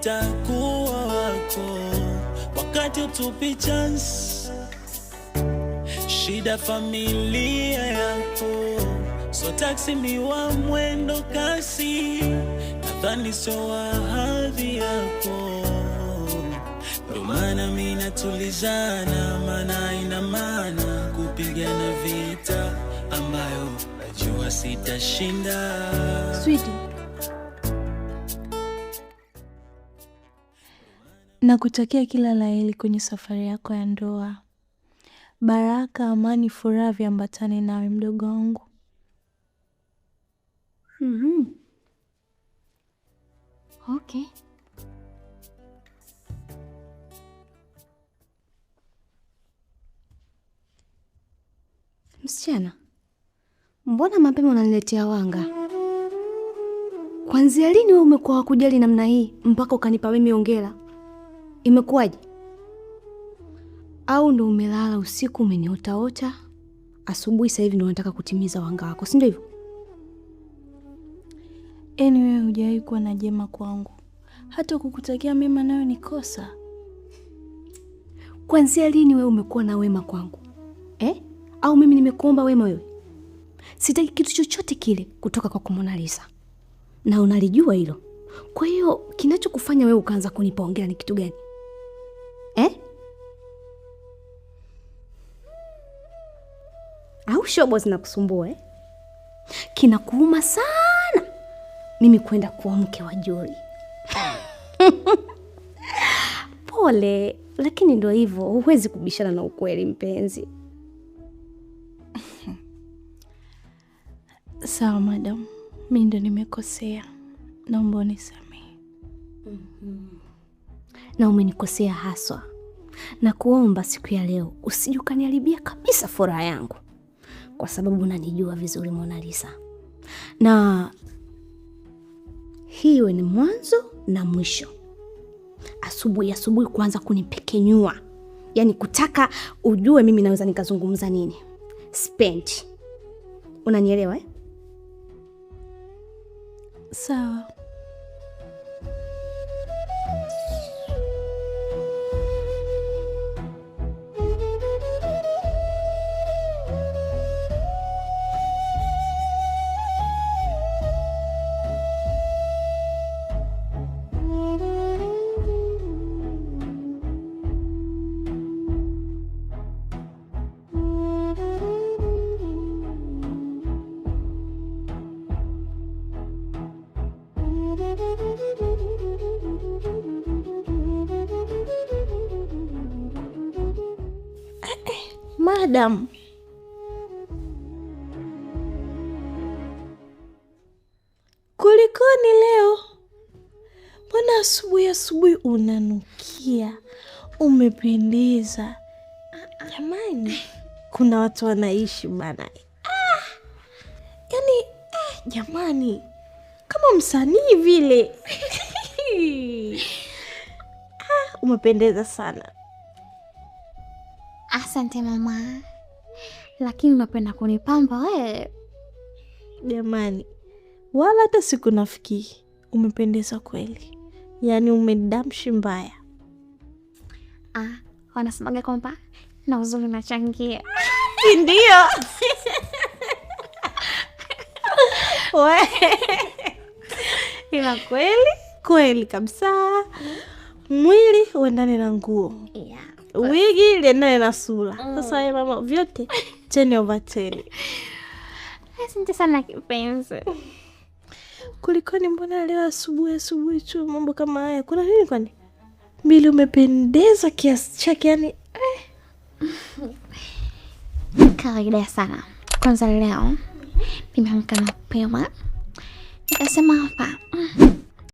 takuwa wako wakati utupi chance. Shida familia yako, so taxi miwa mwendo kasi, nadhani so wa hadhi yako. Ndo maana mina tulizana, maana ina maana kupigana vita ambayo najua sitashinda. Sweetie, nakutakia kila la heri kwenye safari yako ya ndoa. Baraka, amani, furaha viambatane nawe mdogo wangu. Okay. Msichana, mbona mapema unaniletea wanga? Kwanzia lini wewe umekuwa wakujali namna hii mpaka ukanipa mimi hongera? Imekuwaje? Au ndo umelala usiku umeniotaota, asubuhi sasa hivi ndo unataka kutimiza wanga wako, si ndio hivyo? Anyway, hujawahi kuwa na jema kwangu. Hata kukutakia mema nayo ni kosa. Kwanzia lini wewe umekuwa na wema kwangu? Au mimi nimekuomba wema wewe? Sitaki kitu chochote kile kutoka kwa Mona Lisa. Na unalijua hilo. Kwa hiyo kinachokufanya wewe ukaanza kunipa hongera ni kitu gani? Au shobo zinakusumbua Kinakuuma sana mimi kwenda kuwa mke wa Jory. Pole, lakini ndio hivyo, huwezi kubishana na ukweli mpenzi. Sawa madam, mimi ndo nimekosea. Naomba unisamehe. Na umenikosea haswa. Na kuomba siku ya leo usije ukaniharibia kabisa furaha yangu. Kwa sababu unanijua vizuri Mona Lisa. Na hiyo ni mwanzo na mwisho. Asubuhi kuanza kunipekenyua. Yaani kutaka ujue mimi naweza nikazungumza nini. Spend. Unanielewa Sawa. Madam, kulikoni leo? Mbona asubuhi unanukia? Umependeza. Jamani, kuna watu wanaishi bana. Yaani, jamani, kama msanii vile. Umependeza sana. Asante mama. Lakini unapenda kunipamba wewe. Jamani, wala hata siku nafikiri. Umependeza kweli. Yaani umedamshi mbaya. Wanasemaga kwamba na uzuri unachangia. Ndio. Wewe. Ila kweli kabisa. Mwili uendane na nguo. Yeah. Wigi liendane na sura. Sasa mama vyote 10/10. Asante sana kipenzi. Kulikoni mbona leo asubuhi tu mambo kama haya? Kuna nini kwani? Mbili umependeza kiasi chake yani. Kawaida sana. Kwanza leo nimeamka mapema. Nikasema hapa